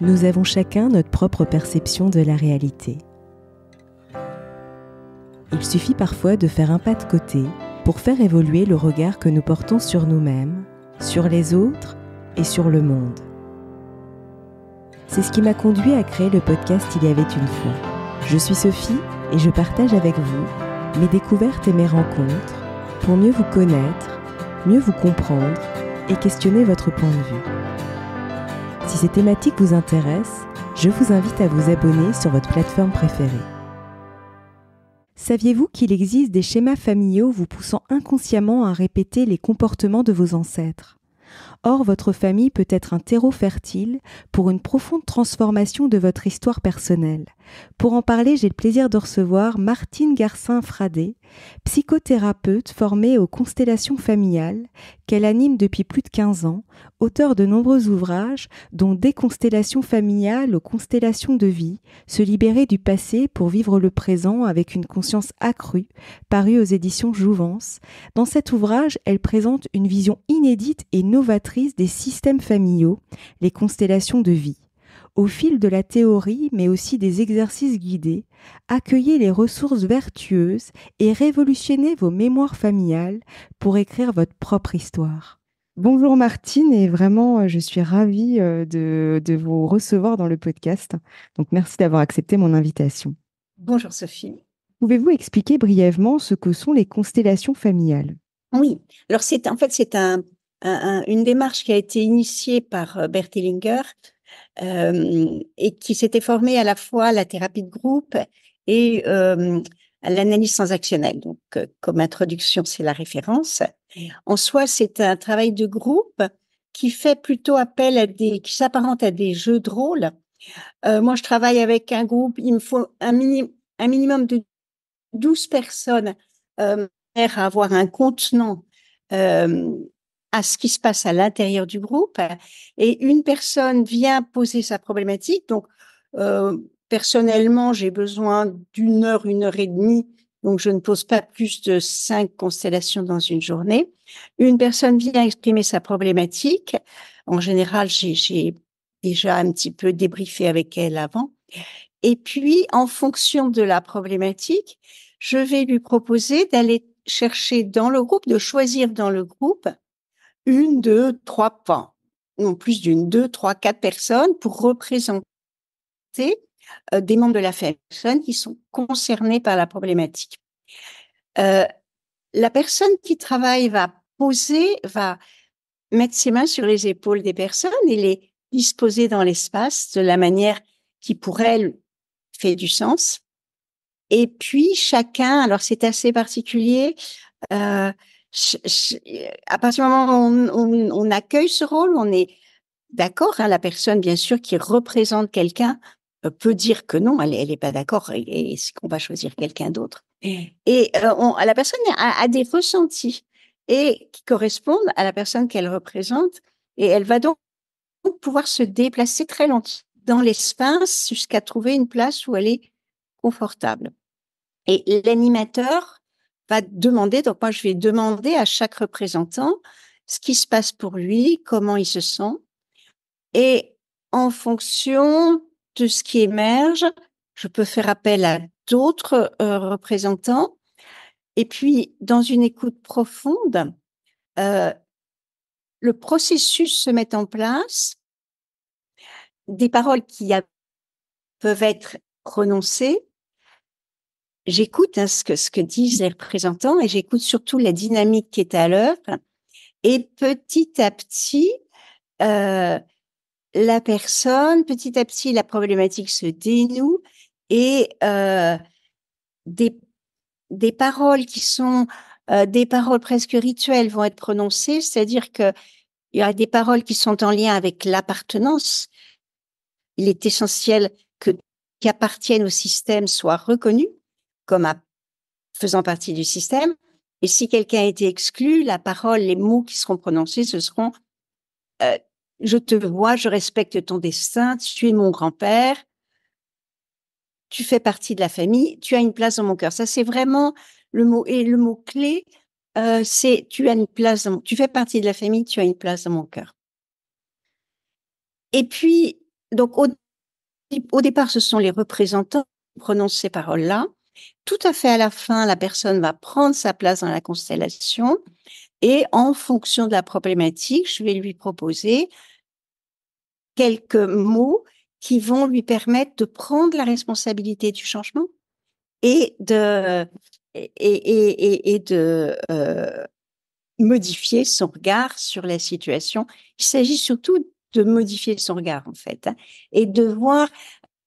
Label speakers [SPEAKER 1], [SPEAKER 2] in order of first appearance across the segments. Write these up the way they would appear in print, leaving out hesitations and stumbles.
[SPEAKER 1] Nous avons chacun notre propre perception de la réalité. Il suffit parfois de faire un pas de côté pour faire évoluer le regard que nous portons sur nous-mêmes, sur les autres et sur le monde. C'est ce qui m'a conduit à créer le podcast Il y avait une fois. Je suis Sophie et je partage avec vous mes découvertes et mes rencontres pour mieux vous connaître, mieux vous comprendre et questionner votre point de vue. Si ces thématiques vous intéressent, je vous invite à vous abonner sur votre plateforme préférée. Saviez-vous qu'il existe des schémas familiaux vous poussant inconsciemment à répéter les comportements de vos ancêtres ? Or, votre famille peut être un terreau fertile pour une profonde transformation de votre histoire personnelle. Pour en parler, j'ai le plaisir de recevoir Martine Garcin-Fradé, psychothérapeute formée aux constellations familiales, qu'elle anime depuis plus de 15 ans, auteure de nombreux ouvrages, dont Des constellations familiales aux constellations de vie, se libérer du passé pour vivre le présent avec une conscience accrue, paru aux éditions Jouvence. Dans cet ouvrage, elle présente une vision inédite et novatrice des systèmes familiaux, les constellations de vie. Au fil de la théorie, mais aussi des exercices guidés, accueillez les ressources vertueuses et révolutionnez vos mémoires familiales pour écrire votre propre histoire. Bonjour Martine, et vraiment, je suis ravie de vous recevoir dans le podcast. Donc, merci d'avoir accepté mon invitation.
[SPEAKER 2] Bonjour Sophie.
[SPEAKER 1] Pouvez-vous expliquer brièvement ce que sont les constellations familiales ?
[SPEAKER 2] Oui, alors c'est une démarche qui a été initiée par Bert Hellinger et qui s'était formée à la fois à la thérapie de groupe et à l'analyse transactionnelle. Donc, comme introduction, c'est la référence. En soi, c'est un travail de groupe qui fait plutôt appel qui s'apparente à des jeux de rôle. Moi, je travaille avec un groupe, il me faut un minimum de 12 personnes à avoir un contenant à ce qui se passe à l'intérieur du groupe, et une personne vient poser sa problématique. Donc, personnellement, j'ai besoin d'une heure et demie, donc je ne pose pas plus de 5 constellations dans une journée. Une personne vient exprimer sa problématique. En général, j'ai déjà un petit peu débriefé avec elle avant. Et puis, en fonction de la problématique, je vais lui proposer d'aller chercher dans le groupe, de choisir dans le groupe une, deux, trois, pas, non plus d'une, deux, trois, quatre personnes pour représenter des membres de la famille, personnes qui sont concernées par la problématique. La personne qui travaille va mettre ses mains sur les épaules des personnes et les disposer dans l'espace de la manière qui pour elle fait du sens. Et puis chacun, alors c'est assez particulier, à partir du moment où on accueille ce rôle, on est d'accord, la personne bien sûr qui représente quelqu'un peut dire que non, elle est pas d'accord et c'est qu'on va choisir quelqu'un d'autre. Et la personne a des ressentis et qui correspondent à la personne qu'elle représente, et elle va donc pouvoir se déplacer très lentement dans l'espace jusqu'à trouver une place où elle est confortable. Et l'animateur va demander, donc moi je vais demander à chaque représentant ce qui se passe pour lui, comment il se sent, et en fonction de ce qui émerge, je peux faire appel à d'autres représentants. Et puis, dans une écoute profonde, le processus se met en place, des paroles peuvent être prononcées. J'écoute ce que disent les représentants, et j'écoute surtout la dynamique qui est à l'œuvre. Et petit à petit, petit à petit, la problématique se dénoue, et des paroles qui sont des paroles presque rituelles vont être prononcées, c'est-à-dire que il y a des paroles qui sont en lien avec l'appartenance. Il est essentiel qui appartiennent au système soient reconnus comme faisant partie du système. Et si quelqu'un a été exclu, la parole, les mots qui seront prononcés, ce seront je te vois, je respecte ton destin, tu es mon grand-père, tu fais partie de la famille, tu as une place dans mon cœur. Ça, c'est vraiment le mot. Et le mot clé, c'est tu fais partie de la famille, tu as une place dans mon cœur. Et puis, Donc, au départ, ce sont les représentants qui prononcent ces paroles-là. Tout à fait à la fin, la personne va prendre sa place dans la constellation et en fonction de la problématique, je vais lui proposer quelques mots qui vont lui permettre de prendre la responsabilité du changement et de modifier son regard sur la situation. Il s'agit surtout de modifier son regard, en fait, hein, et de voir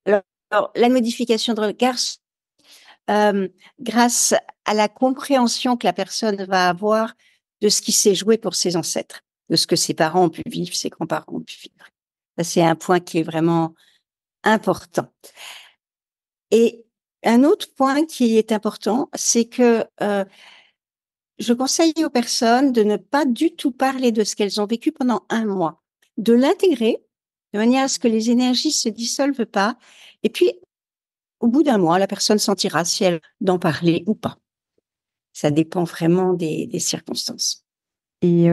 [SPEAKER 2] alors, la modification de regard grâce à la compréhension que la personne va avoir de ce qui s'est joué pour ses ancêtres, de ce que ses parents ont pu vivre, ses grands-parents ont pu vivre. Ça, c'est un point qui est vraiment important. Et un autre point qui est important, c'est que je conseille aux personnes de ne pas du tout parler de ce qu'elles ont vécu pendant un mois, de l'intégrer de manière à ce que les énergies se dissolvent pas. Et puis, au bout d'un mois, la personne sentira si elle d'en parler ou pas. Ça dépend vraiment des circonstances.
[SPEAKER 1] Et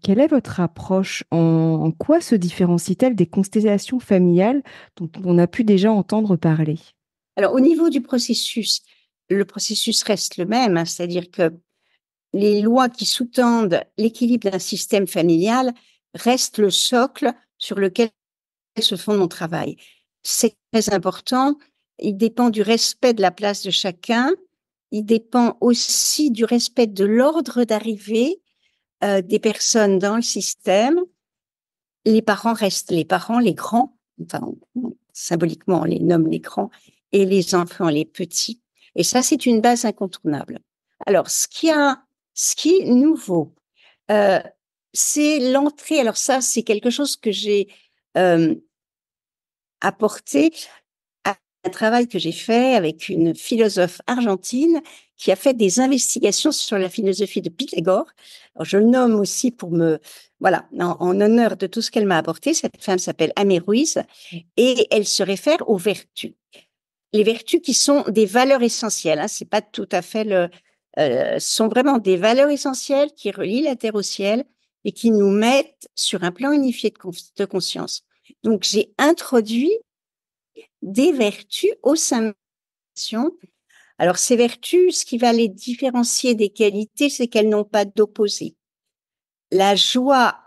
[SPEAKER 1] quelle est votre approche? En quoi se différencie-t-elle des constellations familiales dont on a pu déjà entendre parler?
[SPEAKER 2] Alors, au niveau du processus, le processus reste le même, hein, c'est-à-dire que les lois qui sous-tendent l'équilibre d'un système familial restent le socle sur lequel se fonde mon travail. C'est très important. Il dépend du respect de la place de chacun. Il dépend aussi du respect de l'ordre d'arrivée des personnes dans le système. Les parents restent les parents, les grands, enfin, symboliquement, on les nomme les grands, et les enfants, les petits. Et ça, c'est une base incontournable. Alors, ce qui est nouveau, euh, c'est l'entrée. Alors ça, c'est quelque chose que j'ai euh, apporté à un travail que j'ai fait avec une philosophe argentine qui a fait des investigations sur la philosophie de Pythagore. Alors, je le nomme aussi pour voilà, en honneur de tout ce qu'elle m'a apporté. Cette femme s'appelle Amé Ruiz et elle se réfère aux vertus. Les vertus qui sont des valeurs essentielles, hein, c'est pas tout à fait sont vraiment des valeurs essentielles qui relient la terre au ciel et qui nous mettent sur un plan unifié de conscience. Donc, j'ai introduit des vertus au sein de la nation. Alors, ces vertus, ce qui va les différencier des qualités, c'est qu'elles n'ont pas d'opposé. La joie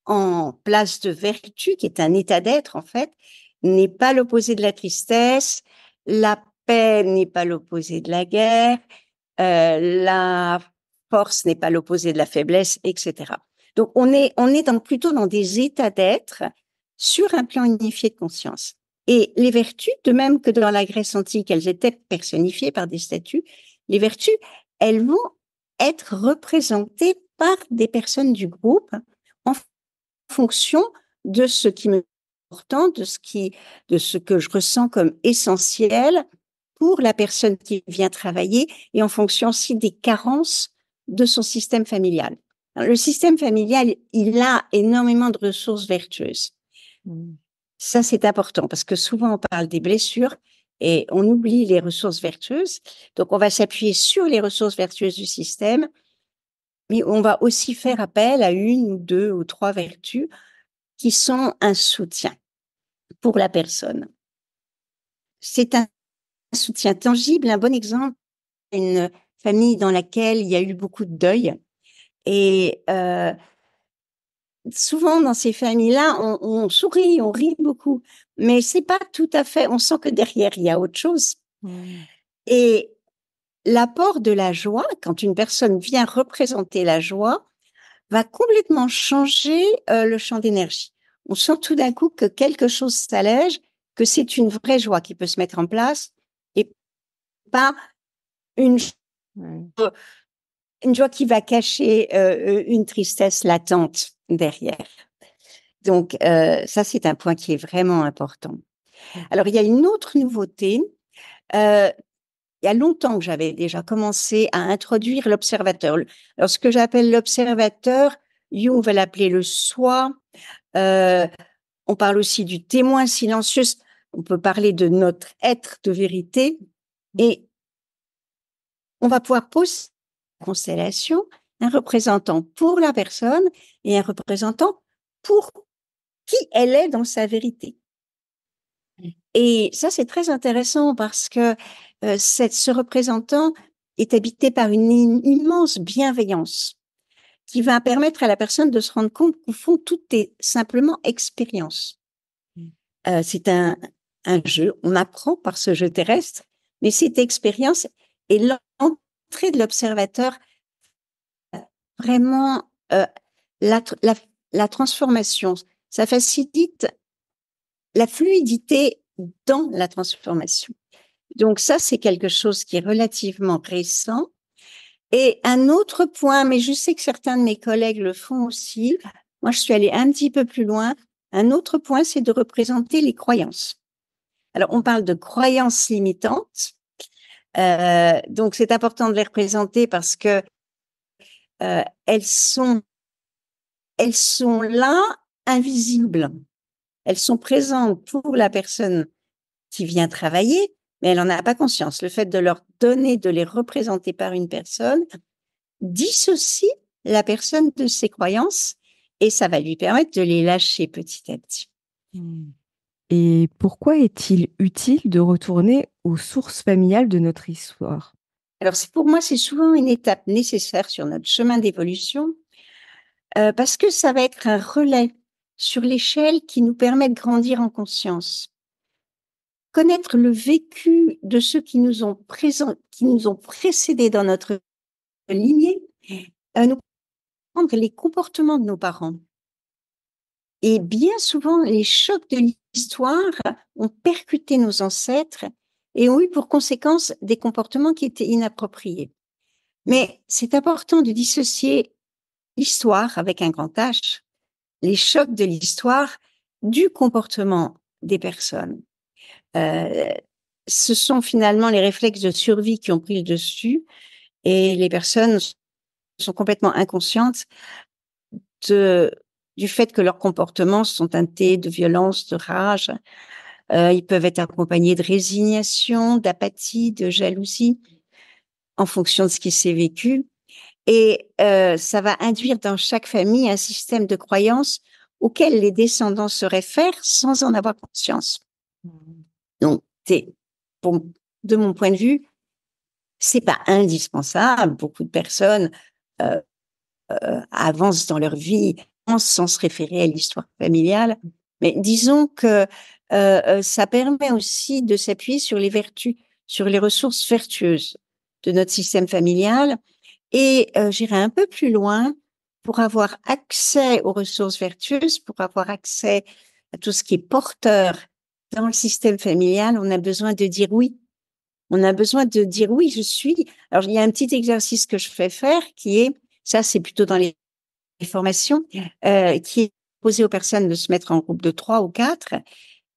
[SPEAKER 2] en place de vertu, qui est un état d'être, en fait, n'est pas l'opposé de la tristesse. La paix n'est pas l'opposé de la guerre. La force n'est pas l'opposé de la faiblesse, etc. Donc, on est plutôt dans des états d'être sur un plan unifié de conscience. Et les vertus, de même que dans la Grèce antique, elles étaient personnifiées par des statues, les vertus, elles vont être représentées par des personnes du groupe en fonction de ce qui me important, de ce que je ressens comme essentiel pour la personne qui vient travailler et en fonction aussi des carences de son système familial. Alors, le système familial, il a énormément de ressources vertueuses. Ça, c'est important parce que souvent, on parle des blessures et on oublie les ressources vertueuses. Donc, on va s'appuyer sur les ressources vertueuses du système, mais on va aussi faire appel à une ou deux ou trois vertus qui sont un soutien pour la personne. C'est un soutien tangible. Un bon exemple, une famille dans laquelle il y a eu beaucoup de deuil. Et souvent, dans ces familles-là, on sourit, on rit beaucoup, mais c'est pas tout à fait. On sent que derrière, il y a autre chose. Et l'apport de la joie, quand une personne vient représenter la joie, va complètement changer le champ d'énergie. On sent tout d'un coup que quelque chose s'allège, que c'est une vraie joie qui peut se mettre en place et pas une, une joie qui va cacher une tristesse latente derrière. Donc, ça, c'est un point qui est vraiment important. Alors, il y a une autre nouveauté. Il y a longtemps que j'avais déjà commencé à introduire l'observateur. Alors, ce que j'appelle l'observateur, Jung va l'appeler le soi. On parle aussi du témoin silencieux. On peut parler de notre être de vérité. Et on va pouvoir poser une constellation, un représentant pour la personne et un représentant pour qui elle est dans sa vérité. Et ça, c'est très intéressant parce que ce représentant est habité par une immense bienveillance qui va permettre à la personne de se rendre compte qu'au fond, tout est simplement expérience. C'est un jeu, on apprend par ce jeu terrestre, mais cette expérience et l'entrée de l'observateur, vraiment, la, la, la transformation, ça facilite la fluidité dans la transformation. Donc ça, c'est quelque chose qui est relativement récent. Et un autre point, mais je sais que certains de mes collègues le font aussi, moi je suis allée un petit peu plus loin, un autre point, c'est de représenter les croyances. Alors on parle de croyances limitantes, donc c'est important de les représenter parce que euh, elles sont, elles sont là, invisibles. Elles sont présentes pour la personne qui vient travailler, mais elle n'en a pas conscience. Le fait de leur donner, de les représenter par une personne, dissocie la personne de ses croyances et ça va lui permettre de les lâcher petit à petit.
[SPEAKER 1] Et pourquoi est-il utile de retourner aux sources familiales de notre histoire?
[SPEAKER 2] Alors, pour moi, c'est souvent une étape nécessaire sur notre chemin d'évolution parce que ça va être un relais sur l'échelle qui nous permet de grandir en conscience. Connaître le vécu de ceux qui nous ont précédés dans notre lignée, nous comprendre les comportements de nos parents. Et bien souvent, les chocs de l'histoire ont percuté nos ancêtres et ont eu pour conséquence des comportements qui étaient inappropriés. Mais c'est important de dissocier l'histoire avec un grand H, les chocs de l'histoire du comportement des personnes. Ce sont finalement les réflexes de survie qui ont pris le dessus et les personnes sont complètement inconscientes du fait que leurs comportements sont teintés de violence, de rage. Ils peuvent être accompagnés de résignation, d'apathie, de jalousie, en fonction de ce qui s'est vécu. Et ça va induire dans chaque famille un système de croyances auquel les descendants se réfèrent sans en avoir conscience. Donc, de mon point de vue, c'est pas indispensable. Beaucoup de personnes avancent dans leur vie sans se référer à l'histoire familiale. Mais disons que ça permet aussi de s'appuyer sur les vertus, sur les ressources vertueuses de notre système familial. Et j'irai un peu plus loin pour avoir accès aux ressources vertueuses, pour avoir accès à tout ce qui est porteur dans le système familial, on a besoin de dire oui. On a besoin de dire oui, je suis. Alors, il y a un petit exercice que je fais faire qui est, ça c'est plutôt dans les formations, qui est posé aux personnes de se mettre en groupe de 3 ou 4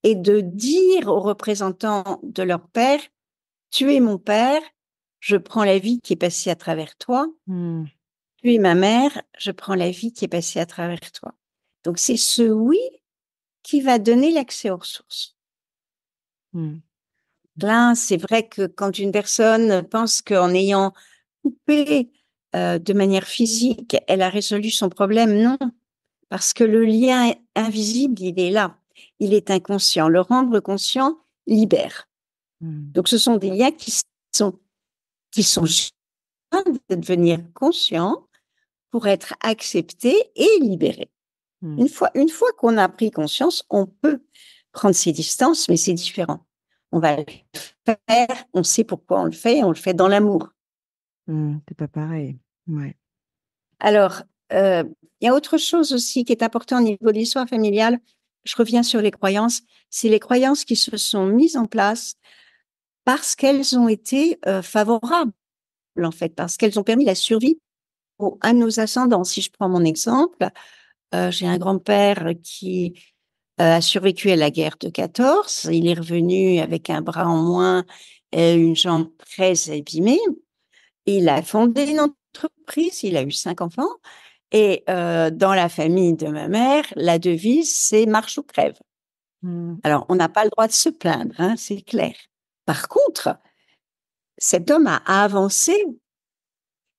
[SPEAKER 2] et de dire aux représentants de leur père, tu es mon père, je prends la vie qui est passée à travers toi. Tu es ma mère, je prends la vie qui est passée à travers toi. Donc, c'est ce oui qui va donner l'accès aux ressources. Là, c'est vrai que quand une personne pense qu'en ayant coupé de manière physique, elle a résolu son problème, non. Parce que le lien invisible, il est là. Il est inconscient. Le rendre conscient libère. Donc, ce sont des liens qui sont de devenir conscients pour être acceptés et libérés. Une fois qu'on a pris conscience, on peut prendre ses distances, mais c'est différent. On va le faire, on sait pourquoi on le fait dans l'amour.
[SPEAKER 1] C'est pas pareil. Ouais.
[SPEAKER 2] Alors, il y a autre chose aussi qui est important au niveau de l'histoire familiale. Je reviens sur les croyances. C'est les croyances qui se sont mises en place parce qu'elles ont été favorables, en fait, parce qu'elles ont permis la survie à nos ascendants. Si je prends mon exemple, j'ai un grand-père qui a survécu à la guerre de 14. Il est revenu avec un bras en moins et une jambe très abîmée. Il a fondé une entreprise, il a eu 5 enfants. Et dans la famille de ma mère, la devise, c'est marche ou crève. Alors, on n'a pas le droit de se plaindre, hein, c'est clair. Par contre, cet homme a avancé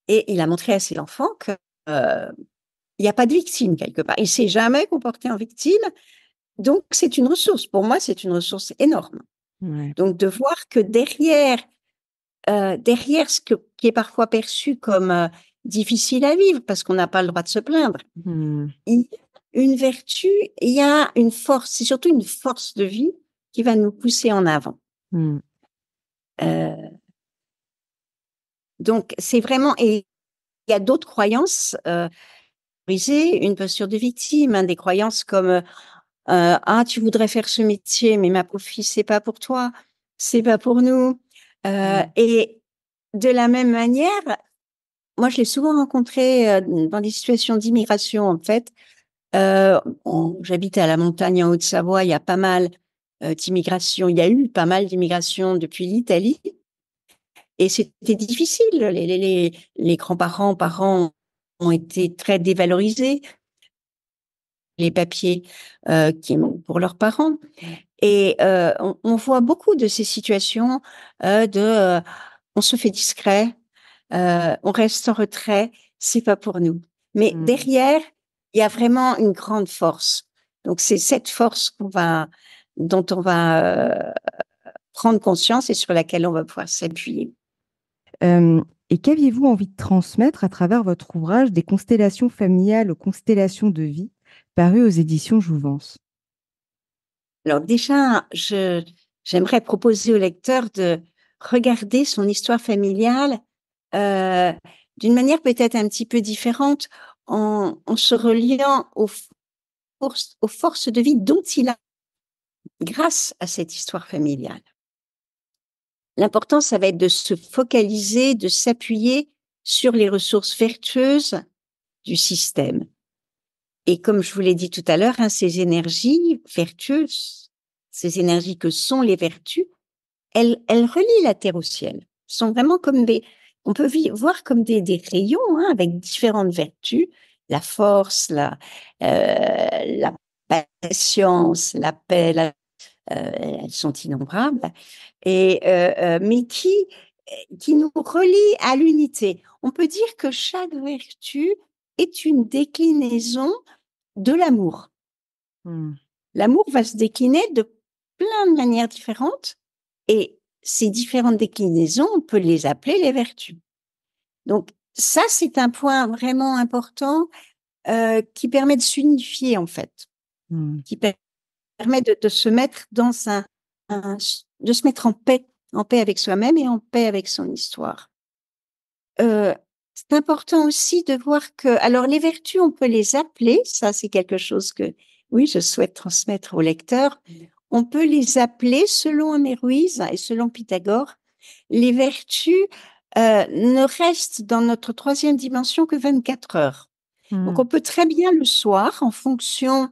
[SPEAKER 2] et il a montré à ses enfants que il n'y a pas de victime quelque part. Il s'est jamais comporté en victime. Donc, c'est une ressource. Pour moi, c'est une ressource énorme.
[SPEAKER 1] Ouais.
[SPEAKER 2] Donc, de voir que derrière qui est parfois perçu comme difficile à vivre, parce qu'on n'a pas le droit de se plaindre,
[SPEAKER 1] Hmm.
[SPEAKER 2] il y a une vertu, il y a une force, c'est surtout une force de vie qui va nous pousser en avant.
[SPEAKER 1] Hmm.
[SPEAKER 2] Donc, c'est vraiment, et il y a d'autres croyances, une posture de victime, hein, des croyances comme ah, tu voudrais faire ce métier, mais ma pauvre fille, c'est pas pour toi, c'est pas pour nous. Et de la même manière, moi, je l'ai souvent rencontré dans des situations d'immigration, en fait. J'habite à la montagne en Haute-Savoie, il y a pas mal d'immigration, il y a eu pas mal d'immigration depuis l'Italie. Et c'était difficile. Les grands-parents, parents ont été très dévalorisés, les papiers pour leurs parents. Et on voit beaucoup de ces situations on se fait discret, on reste en retrait, c'est pas pour nous. Mais derrière, il y a vraiment une grande force. Donc c'est cette force dont on va prendre conscience et sur laquelle on va pouvoir s'appuyer.
[SPEAKER 1] Et qu'aviez-vous envie de transmettre à travers votre ouvrage des constellations familiales aux constellations de vie, paru aux éditions Jouvence?
[SPEAKER 2] Alors déjà, j'aimerais proposer au lecteur de regarder son histoire familiale euh, d'une manière peut-être un petit peu différente, en se reliant aux forces de vie dont il a grâce à cette histoire familiale. L'important, ça va être de se focaliser, de s'appuyer sur les ressources vertueuses du système. Et comme je vous l'ai dit tout à l'heure, hein, ces énergies vertueuses, ces énergies que sont les vertus, elles relient la terre au ciel. Ce sont vraiment comme on peut voir comme des rayons, hein, avec différentes vertus, la force, la patience, la paix, elles sont innombrables, mais qui nous relient à l'unité. On peut dire que chaque vertu est une déclinaison de l'amour. L'amour va se décliner de plein de manières différentes, et ces différentes déclinaisons, on peut les appeler les vertus. Donc ça, c'est un point vraiment important qui permet de s'unifier, en fait, qui permet de se mettre de se mettre en paix avec soi-même et en paix avec son histoire. C'est important aussi de voir que, alors les vertus, on peut les appeler, ça c'est quelque chose que, oui, je souhaite transmettre au lecteur. On peut les appeler, selon Améruise et selon Pythagore, les vertus ne restent dans notre troisième dimension que 24 heures. Donc on peut très bien le soir, en fonction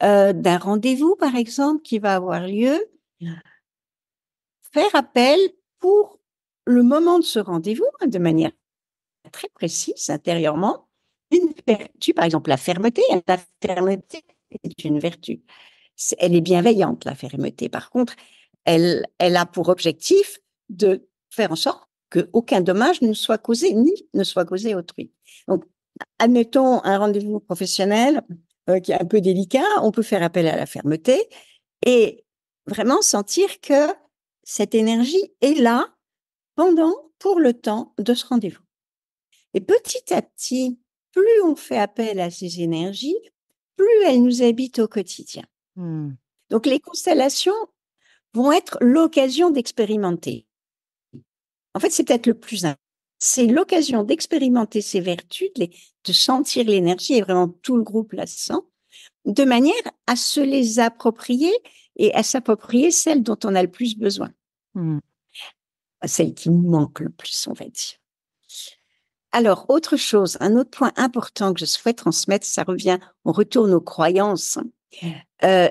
[SPEAKER 2] d'un rendez-vous, par exemple, qui va avoir lieu, faire appel pour le moment de ce rendez-vous, de manière très précise intérieurement, une vertu, par exemple la fermeté. La fermeté est une vertu. Elle est bienveillante, la fermeté. Par contre, elle a pour objectif de faire en sorte qu'aucun dommage ne soit causé, ni ne soit causé à autrui. Donc, admettons un rendez-vous professionnel qui est un peu délicat, on peut faire appel à la fermeté et vraiment sentir que cette énergie est là pour le temps de ce rendez-vous. Et petit à petit, plus on fait appel à ces énergies, plus elles nous habitent au quotidien. Donc les constellations vont être l'occasion d'expérimenter. En fait, c'est peut-être le plus important. C'est l'occasion d'expérimenter ces vertus, de sentir l'énergie, et vraiment tout le groupe la sent, de manière à se les approprier et à s'approprier celles dont on a le plus besoin. Celles qui nous manquent le plus, on va dire. Alors, autre chose, un autre point important que je souhaite transmettre, on retourne aux croyances,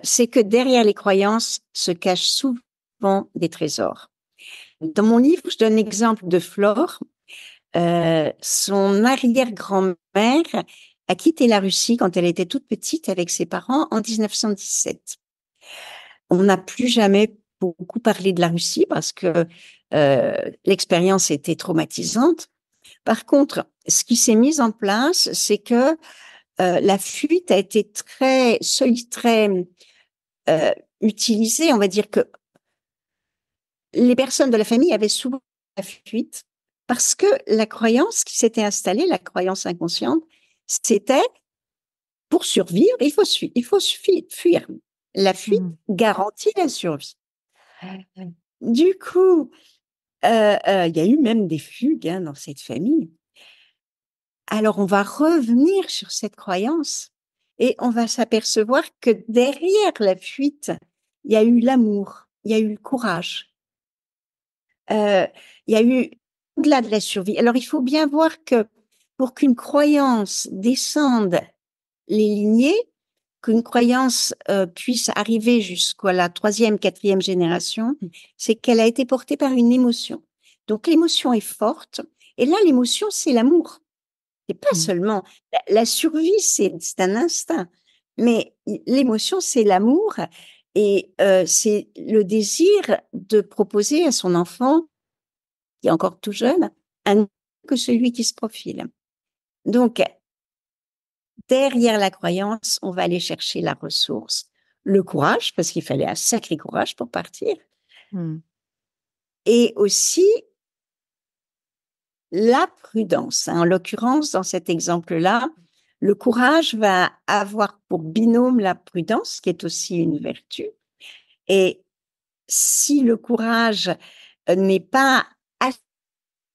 [SPEAKER 2] c'est que derrière les croyances se cachent souvent des trésors. Dans mon livre, je donne l'exemple de Flore. Son arrière-grand-mère a quitté la Russie quand elle était toute petite avec ses parents en 1917. On n'a plus jamais beaucoup parlé de la Russie parce que l'expérience était traumatisante. Par contre, ce qui s'est mis en place, c'est que la fuite a été très solide, très utilisé, on va dire que les personnes de la famille avaient souvent la fuite parce que la croyance qui s'était installée, la croyance inconsciente, c'était pour survivre, il faut fuir. La fuite garantit la survie. Du coup, il y a eu même des fugues dans cette famille. Alors, on va revenir sur cette croyance et on va s'apercevoir que derrière la fuite, il y a eu l'amour, il y a eu le courage, il y a eu au-delà de la survie. Alors, il faut bien voir que pour qu'une croyance descende les lignées, qu'une croyance puisse arriver jusqu'à la 3e, 4e génération, c'est qu'elle a été portée par une émotion. Donc, l'émotion est forte. Et là, l'émotion, c'est l'amour. C'est pas seulement la survie, c'est un instinct, mais l'émotion, c'est l'amour et c'est le désir de proposer à son enfant, qui est encore tout jeune, un que celui qui se profile. Donc, derrière la croyance, on va aller chercher la ressource, le courage, parce qu'il fallait un sacré courage pour partir, et aussi la prudence. En l'occurrence, dans cet exemple-là, le courage va avoir pour binôme la prudence, qui est aussi une vertu. Et si le courage n'est pas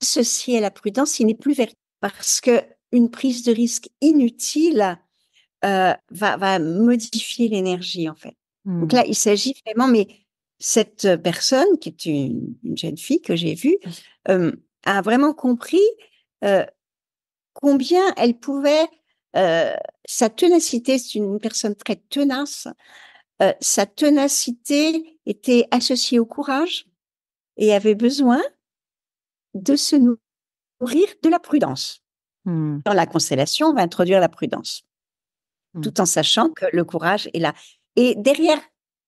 [SPEAKER 2] associé à la prudence, il n'est plus vertueux parce que une prise de risque inutile va modifier l'énergie, en fait. Donc là, il s'agit vraiment, mais cette personne, qui est une jeune fille que j'ai vue, a vraiment compris combien elle pouvait, sa ténacité, c'est une personne très tenace, sa ténacité était associée au courage et avait besoin de se nourrir de la prudence. Dans la constellation, on va introduire la prudence, tout en sachant que le courage est là. Et derrière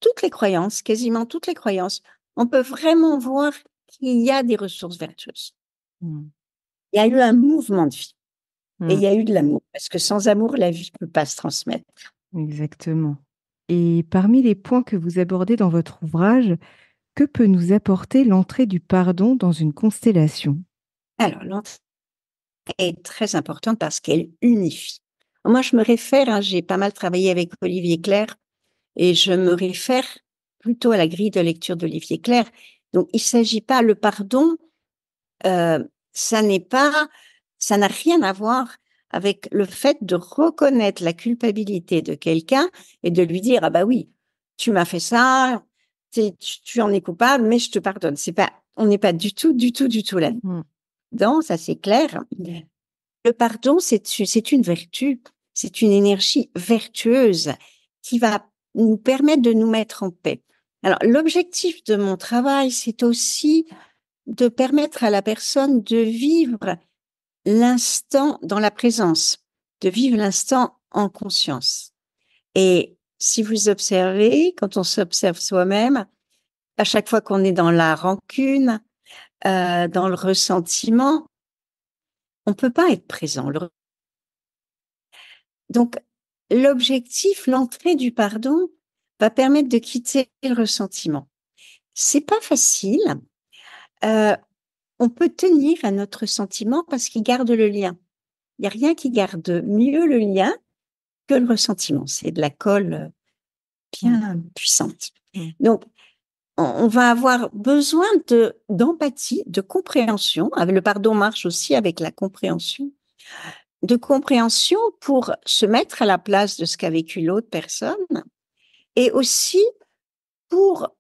[SPEAKER 2] toutes les croyances, quasiment toutes les croyances, on peut vraiment voir qu'il y a des ressources vertueuses. Il y a eu un mouvement de vie. Et il y a eu de l'amour, parce que sans amour, la vie ne peut pas se transmettre.
[SPEAKER 1] Exactement. Et parmi les points que vous abordez dans votre ouvrage, que peut nous apporter l'entrée du pardon dans une constellation?
[SPEAKER 2] Alors, l'entrée est très importante parce qu'elle unifie. Moi, je me réfère, j'ai pas mal travaillé avec Olivier Clerc, et je me réfère plutôt à la grille de lecture d'Olivier Clerc. Donc, il s'agit pas, le pardon, ça n'a rien à voir avec le fait de reconnaître la culpabilité de quelqu'un et de lui dire, ah bah oui, tu m'as fait ça, tu en es coupable, mais je te pardonne. On n'est pas du tout là-dedans, ça c'est clair. Le pardon, c'est une vertu, c'est une énergie vertueuse qui va nous permettre de nous mettre en paix. Alors, l'objectif de mon travail, c'est aussi de permettre à la personne de vivre l'instant dans la présence, de vivre l'instant en conscience. Et si vous observez, quand on s'observe soi-même, à chaque fois qu'on est dans la rancune, dans le ressentiment, on peut pas être présent. Donc, l'objectif, l'entrée du pardon, va permettre de quitter le ressentiment. C'est pas facile. On peut tenir à notre sentiment parce qu'il garde le lien. Il n'y a rien qui garde mieux le lien que le ressentiment. C'est de la colle bien puissante. Donc, on va avoir besoin d'empathie, de compréhension. Le pardon marche aussi avec la compréhension. De compréhension pour se mettre à la place de ce qu'a vécu l'autre personne et aussi pour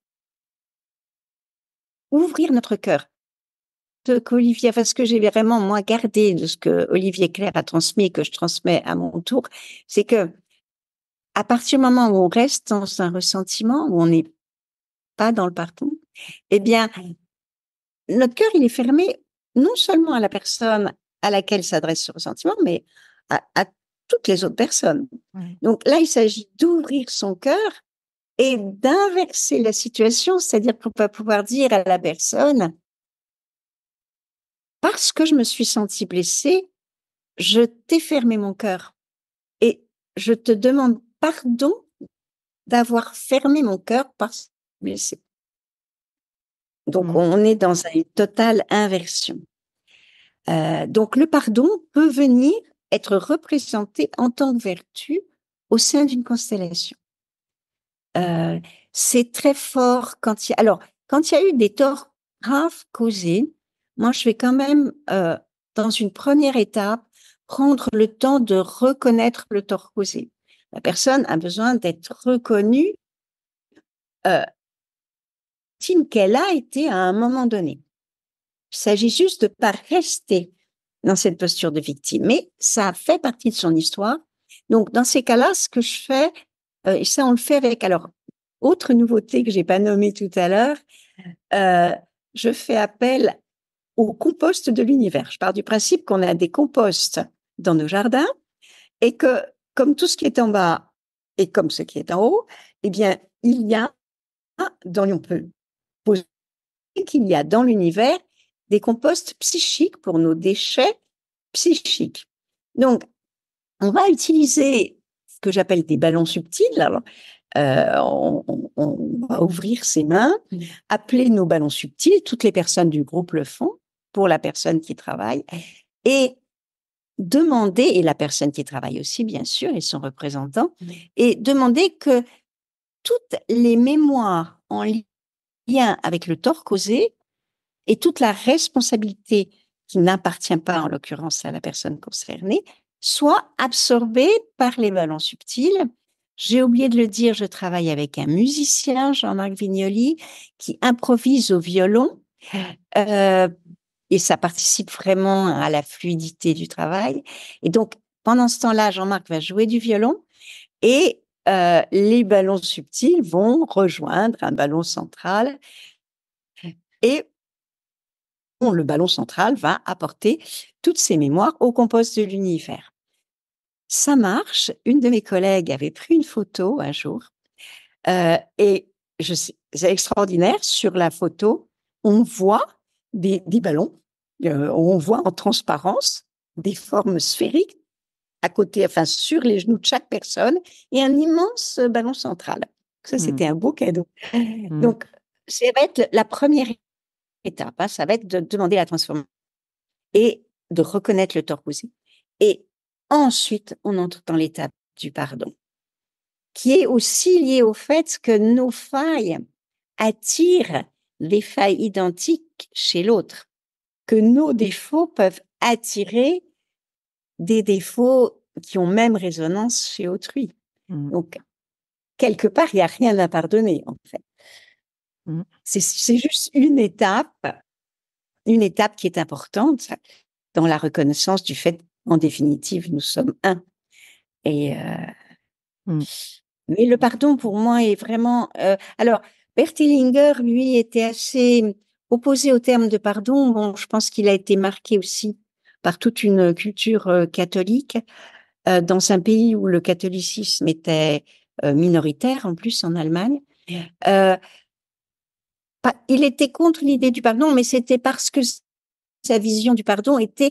[SPEAKER 2] ouvrir notre cœur. Ce que j'ai vraiment, moi, gardé de ce que Olivier Clerc a transmis et que je transmets à mon tour, c'est que à partir du moment où on reste dans un ressentiment, où on n'est pas dans le pardon, eh bien, notre cœur, il est fermé non seulement à la personne à laquelle s'adresse ce ressentiment, mais à toutes les autres personnes. Donc là, il s'agit d'ouvrir son cœur et d'inverser la situation, c'est-à-dire qu'on va pouvoir dire à la personne, parce que je me suis sentie blessée, je t'ai fermé mon cœur et je te demande pardon d'avoir fermé mon cœur parce que je suis blessée. Donc, on est dans une totale inversion. Donc, le pardon peut venir être représenté en tant que vertu au sein d'une constellation. C'est très fort quand il y a... Alors, quand il y a eu des torts graves causés, moi, je vais quand même, dans une première étape, prendre le temps de reconnaître le tort causé. La personne a besoin d'être reconnue qu'elle a été à un moment donné. Il s'agit juste de ne pas rester dans cette posture de victime, mais ça fait partie de son histoire. Donc, dans ces cas-là, ce que je fais, et ça, on le fait avec, alors, autre nouveauté que j'ai pas nommée tout à l'heure, je fais appel au compost de l'univers. Je pars du principe qu'on a des composts dans nos jardins et que, comme tout ce qui est en bas et comme ce qui est en haut, eh bien, il y a, on peut poser qu'il y a dans l'univers des composts psychiques pour nos déchets psychiques. Donc, on va utiliser ce que j'appelle des ballons subtils. Alors, on va ouvrir ses mains, appeler nos ballons subtils, toutes les personnes du groupe le font, pour la personne qui travaille, et demander, et la personne qui travaille aussi, bien sûr, et son représentant, et demander que toutes les mémoires en lien avec le tort causé et toute la responsabilité qui n'appartient pas, en l'occurrence, à la personne concernée, soit absorbée par les ballons subtils. J'ai oublié de le dire, je travaille avec un musicien, Jean-Marc Vignoli, qui improvise au violon, et ça participe vraiment à la fluidité du travail. Et donc, pendant ce temps-là, Jean-Marc va jouer du violon et les ballons subtils vont rejoindre un ballon central et le ballon central va apporter toutes ces mémoires au compost de l'univers. Ça marche. Une de mes collègues avait pris une photo un jour et c'est extraordinaire. Sur la photo, on voit des ballons, on voit en transparence des formes sphériques à côté, enfin sur les genoux de chaque personne et un immense ballon central. Ça, c'était un beau cadeau. Donc, ça va être la première étape, hein, ça va être de demander la transformation et de reconnaître le tort causé. Et ensuite, on entre dans l'étape du pardon, qui est aussi lié au fait que nos failles attirent des failles identiques chez l'autre, que nos défauts peuvent attirer des défauts qui ont même résonance chez autrui. Donc, quelque part, il n'y a rien à pardonner, en fait. C'est juste une étape qui est importante dans la reconnaissance du fait, en définitive, nous sommes un. Et mais le pardon, pour moi, est vraiment... alors, Bert Hellinger, lui, était assez opposé au terme de pardon. Bon, je pense qu'il a été marqué aussi par toute une culture catholique dans un pays où le catholicisme était minoritaire, en plus en Allemagne. Il était contre l'idée du pardon, mais c'était parce que sa vision du pardon était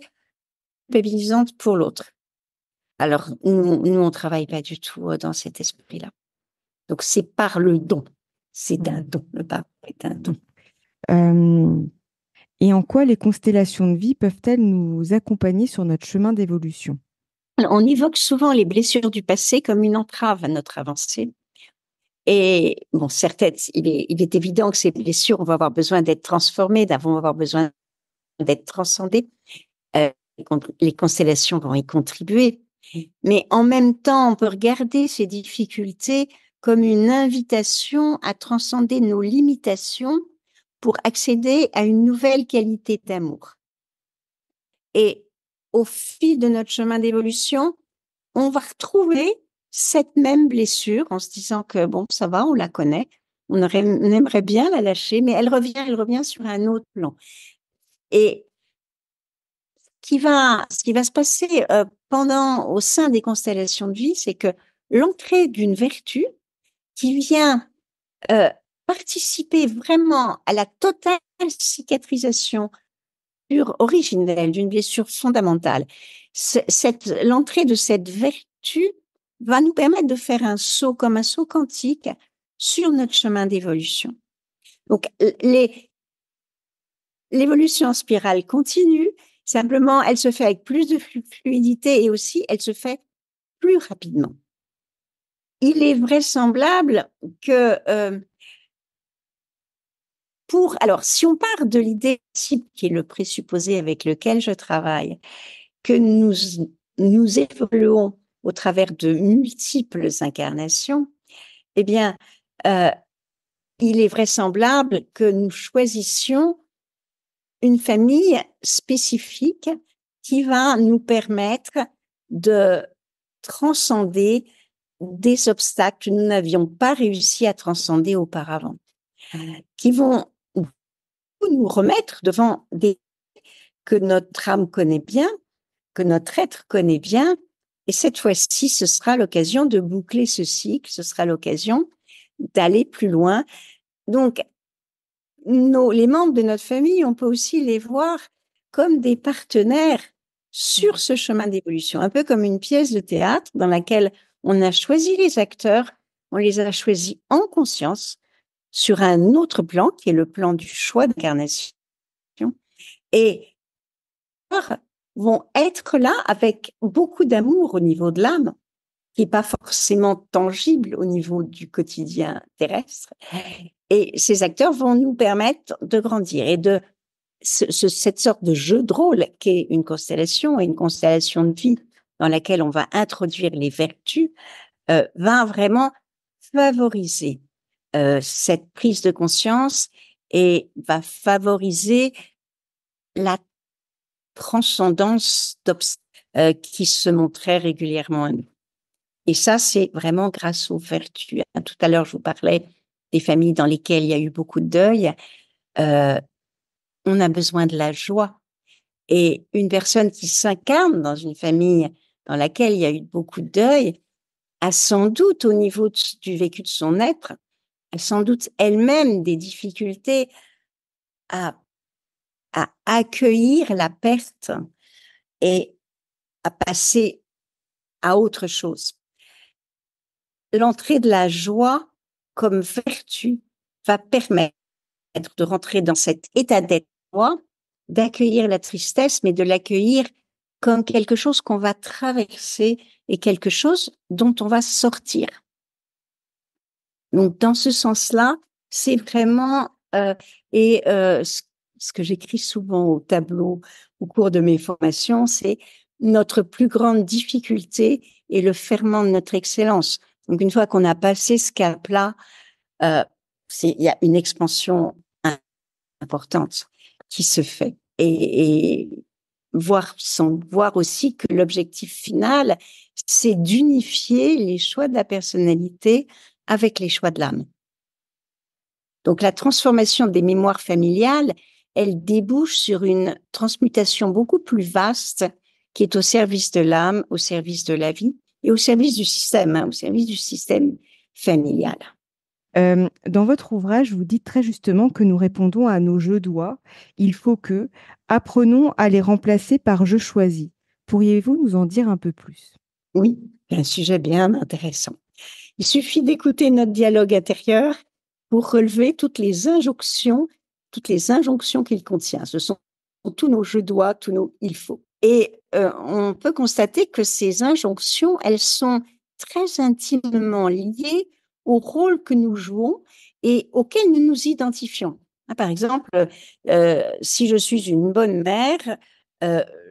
[SPEAKER 2] culpabilisante pour l'autre. Alors, nous, on travaille pas du tout dans cet esprit-là. Donc, c'est par le don. C'est un don. Le pardon est un don.
[SPEAKER 1] Et en quoi les constellations de vie peuvent-elles nous accompagner sur notre chemin d'évolution?
[SPEAKER 2] On évoque souvent les blessures du passé comme une entrave à notre avancée. Et bon, certaines, il est évident que ces blessures, on va avoir besoin d'être transformées, vont avoir besoin d'être transcendées. Les constellations vont y contribuer. Mais en même temps, on peut regarder ces difficultés comme une invitation à transcender nos limitations pour accéder à une nouvelle qualité d'amour. Et au fil de notre chemin d'évolution, on va retrouver cette même blessure en se disant que bon, ça va, on la connaît, on aimerait bien la lâcher, mais elle revient sur un autre plan. Et ce qui va se passer au sein des constellations de vie, c'est que l'entrée d'une vertu qui vient participer vraiment à la totale cicatrisation originelle d'une blessure fondamentale, l'entrée de cette vertu va nous permettre de faire un saut, comme un saut quantique, sur notre chemin d'évolution. Donc, l'évolution en spirale continue, simplement, elle se fait avec plus de fluidité et aussi, elle se fait plus rapidement. Il est vraisemblable que alors, si on part de l'idée qui est le présupposé avec lequel je travaille, que nous évoluons au travers de multiples incarnations, eh bien, il est vraisemblable que nous choisissions une famille spécifique qui va nous permettre de transcender des obstacles que nous n'avions pas réussi à transcender auparavant, qui vont nous remettre devant des que notre âme connaît bien, que notre être connaît bien, et cette fois-ci, ce sera l'occasion de boucler ce cycle, ce sera l'occasion d'aller plus loin. Donc, les membres de notre famille, on peut aussi les voir comme des partenaires sur ce chemin d'évolution, un peu comme une pièce de théâtre dans laquelle on a choisi les acteurs, on les a choisis en conscience sur un autre plan qui est le plan du choix d'incarnation. Et vont être là avec beaucoup d'amour au niveau de l'âme, qui n'est pas forcément tangible au niveau du quotidien terrestre. Et ces acteurs vont nous permettre de grandir et de cette sorte de jeu de rôle qu'est une constellation et une constellation de vie dans laquelle on va introduire les vertus, va vraiment favoriser cette prise de conscience et va favoriser la transcendance qui se montrait régulièrement à nous. Et ça, c'est vraiment grâce aux vertus. Tout à l'heure, je vous parlais des familles dans lesquelles il y a eu beaucoup de deuil. On a besoin de la joie. Et une personne qui s'incarne dans une famille dans laquelle il y a eu beaucoup de deuil a sans doute, au niveau du vécu de son être, a sans doute elle-même des difficultés à accueillir la perte et à passer à autre chose. L'entrée de la joie comme vertu va permettre de rentrer dans cet état d'être joie, d'accueillir la tristesse, mais de l'accueillir comme quelque chose qu'on va traverser et quelque chose dont on va sortir. Donc, dans ce sens-là, c'est vraiment, ce que j'écris souvent au tableau au cours de mes formations, c'est notre plus grande difficulté et le ferment de notre excellence. Donc, une fois qu'on a passé ce cap-là, il y a une expansion importante qui se fait. Et voir aussi que l'objectif final, c'est d'unifier les choix de la personnalité avec les choix de l'âme. Donc, la transformation des mémoires familiales, elle débouche sur une transmutation beaucoup plus vaste qui est au service de l'âme, au service de la vie et au service du système, au service du système familial.
[SPEAKER 1] Dans votre ouvrage, vous dites très justement que nous répondons à nos je dois. Il faut que apprenons à les remplacer par je choisis. Pourriez-vous nous en dire un peu plus?
[SPEAKER 2] Oui, c'est un sujet bien intéressant. Il suffit d'écouter notre dialogue intérieur pour relever toutes les injonctions qu'il contient. Ce sont tous nos je dois, tous nos il faut. Et on peut constater que ces injonctions, elles sont très intimement liées au rôle que nous jouons et auquel nous nous identifions. Par exemple, si je suis une bonne mère,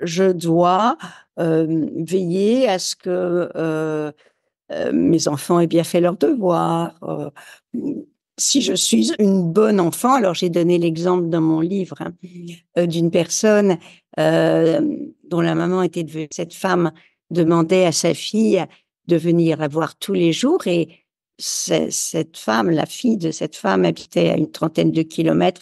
[SPEAKER 2] je dois veiller à ce que mes enfants aient bien fait leurs devoirs. Si je suis une bonne enfant, alors j'ai donné l'exemple dans mon livre d'une personne dont la maman était devenue, cette femme demandait à sa fille de venir la voir tous les jours et cette femme, la fille de cette femme habitait à une 30aine de kilomètres.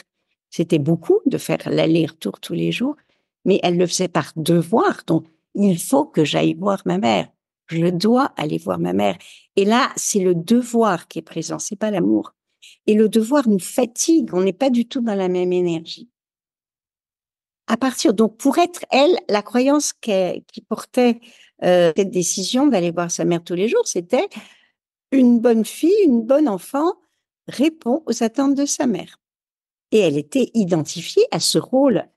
[SPEAKER 2] C'était beaucoup de faire l'aller-retour tous les jours, mais elle le faisait par devoir. Donc, il faut que j'aille voir ma mère. Je dois aller voir ma mère. Et là, c'est le devoir qui est présent, c'est pas l'amour. Et le devoir nous fatigue, on n'est pas du tout dans la même énergie. Donc, pour être elle, la croyance qui portait cette décision d'aller voir sa mère tous les jours, c'était une bonne fille, une bonne enfant répond aux attentes de sa mère. Et elle était identifiée à ce rôle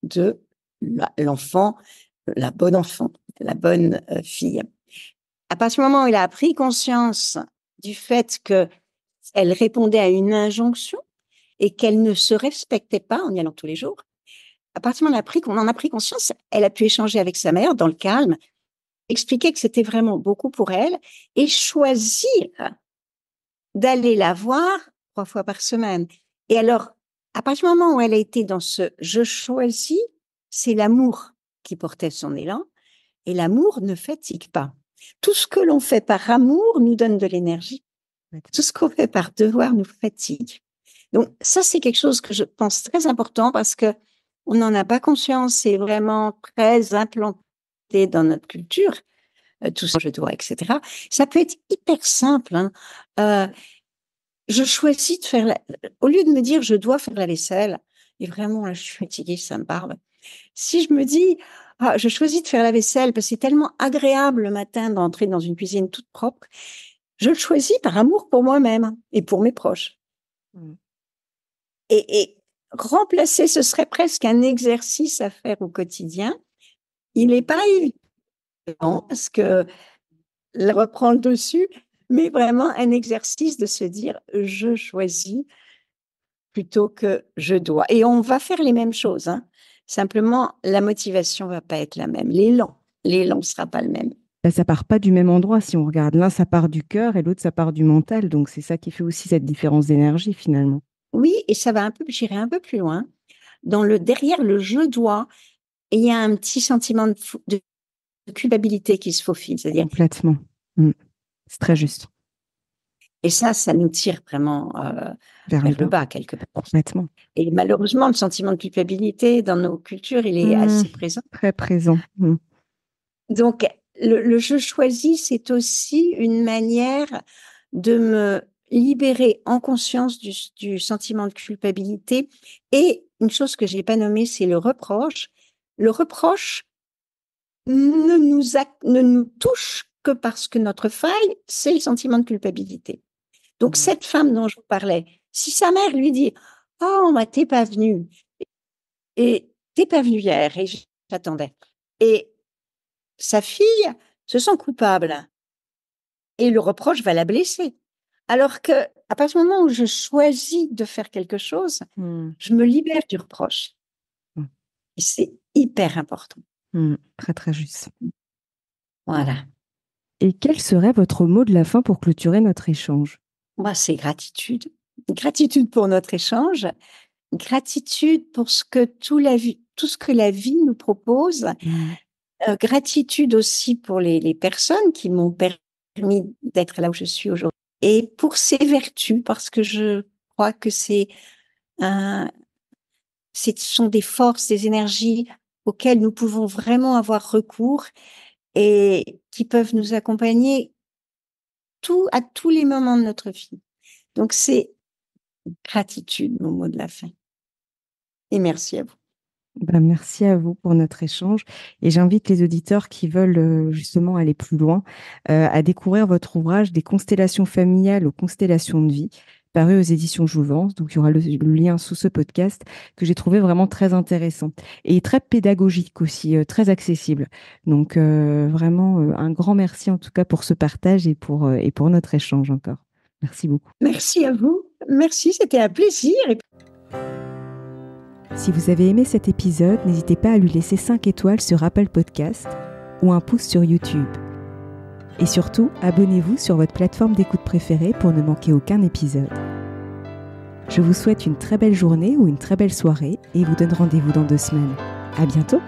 [SPEAKER 2] de l'enfant, la bonne enfant, la bonne fille. À partir du moment où il a pris conscience du fait qu'elle répondait à une injonction et qu'elle ne se respectait pas en y allant tous les jours, à partir du moment où on en a pris conscience, elle a pu échanger avec sa mère dans le calme, expliquer que c'était vraiment beaucoup pour elle et choisir d'aller la voir 3 fois par semaine. Et alors, à partir du moment où elle a été dans ce « je choisis », c'est l'amour qui portait son élan et l'amour ne fatigue pas. Tout ce que l'on fait par amour nous donne de l'énergie. Tout ce qu'on fait par devoir nous fatigue. Donc ça, c'est quelque chose que je pense très important parce que on n'en a pas conscience, c'est vraiment très implanté dans notre culture, tout ça, je dois, etc. Ça peut être hyper simple. Je choisis de faire au lieu de me dire je dois faire la vaisselle, et vraiment là je suis fatiguée, ça me parle. Si je me dis je choisis de faire la vaisselle parce que c'est tellement agréable le matin d'entrer dans une cuisine toute propre, je le choisis par amour pour moi-même et pour mes proches. Et remplacer, ce serait presque un exercice à faire au quotidien. Il n'est pas évident parce que là reprend le dessus, mais vraiment un exercice de se dire je choisis plutôt que je dois. Et on va faire les mêmes choses, hein. Simplement, la motivation va pas être la même. L'élan sera pas le même.
[SPEAKER 1] Bah, ça part pas du même endroit si on regarde. L'un, ça part du cœur et l'autre, ça part du mental. Donc, c'est ça qui fait aussi cette différence d'énergie finalement.
[SPEAKER 2] Oui, et ça va j'irai un peu plus loin. Derrière le je dois, il y a un petit sentiment de culpabilité qui se faufile. C'est-à-dire,
[SPEAKER 1] Complètement. C'est très juste.
[SPEAKER 2] et ça nous tire vraiment
[SPEAKER 1] Vers
[SPEAKER 2] le bas quelque part.
[SPEAKER 1] Complètement.
[SPEAKER 2] Et malheureusement, le sentiment de culpabilité dans nos cultures, il est assez présent.
[SPEAKER 1] Très présent.
[SPEAKER 2] Donc, le je choisis, c'est aussi une manière de me libérer en conscience du sentiment de culpabilité. Et une chose que je n'ai pas nommée, c'est le reproche. Le reproche ne nous touche que parce que notre faille, c'est le sentiment de culpabilité. Donc, cette femme dont je vous parlais, si sa mère lui dit « Oh, bah, t'es pas venue, et t'es pas venue hier, et j'attendais. » Et sa fille se sent coupable et le reproche va la blesser. Alors que à partir du moment où je choisis de faire quelque chose, je me libère du reproche. Et c'est hyper important.
[SPEAKER 1] Très, très juste.
[SPEAKER 2] Voilà.
[SPEAKER 1] Et quel serait votre mot de la fin pour clôturer notre échange?
[SPEAKER 2] Moi, c'est gratitude. Gratitude pour notre échange. Gratitude pour ce que tout ce que la vie nous propose. Gratitude aussi pour les personnes qui m'ont permis d'être là où je suis aujourd'hui. Et pour ces vertus, parce que je crois que ce sont des forces, des énergies auxquelles nous pouvons vraiment avoir recours et qui peuvent nous accompagner à tous les moments de notre vie. Donc c'est gratitude, mon mot de la fin. Et merci à vous.
[SPEAKER 1] Merci à vous pour notre échange et j'invite les auditeurs qui veulent justement aller plus loin à découvrir votre ouvrage Des constellations familiales aux constellations de vie, paru aux éditions Jouvence. Donc il y aura le lien sous ce podcast que j'ai trouvé vraiment très intéressant et très pédagogique aussi, très accessible. Donc vraiment un grand merci en tout cas pour ce partage et pour notre échange encore. Merci beaucoup.
[SPEAKER 2] Merci à vous. Merci, c'était un plaisir.
[SPEAKER 1] Si vous avez aimé cet épisode, n'hésitez pas à lui laisser 5 étoiles sur Apple Podcast ou un pouce sur YouTube. Et surtout, abonnez-vous sur votre plateforme d'écoute préférée pour ne manquer aucun épisode. Je vous souhaite une très belle journée ou une très belle soirée et vous donne rendez-vous dans 2 semaines. À bientôt!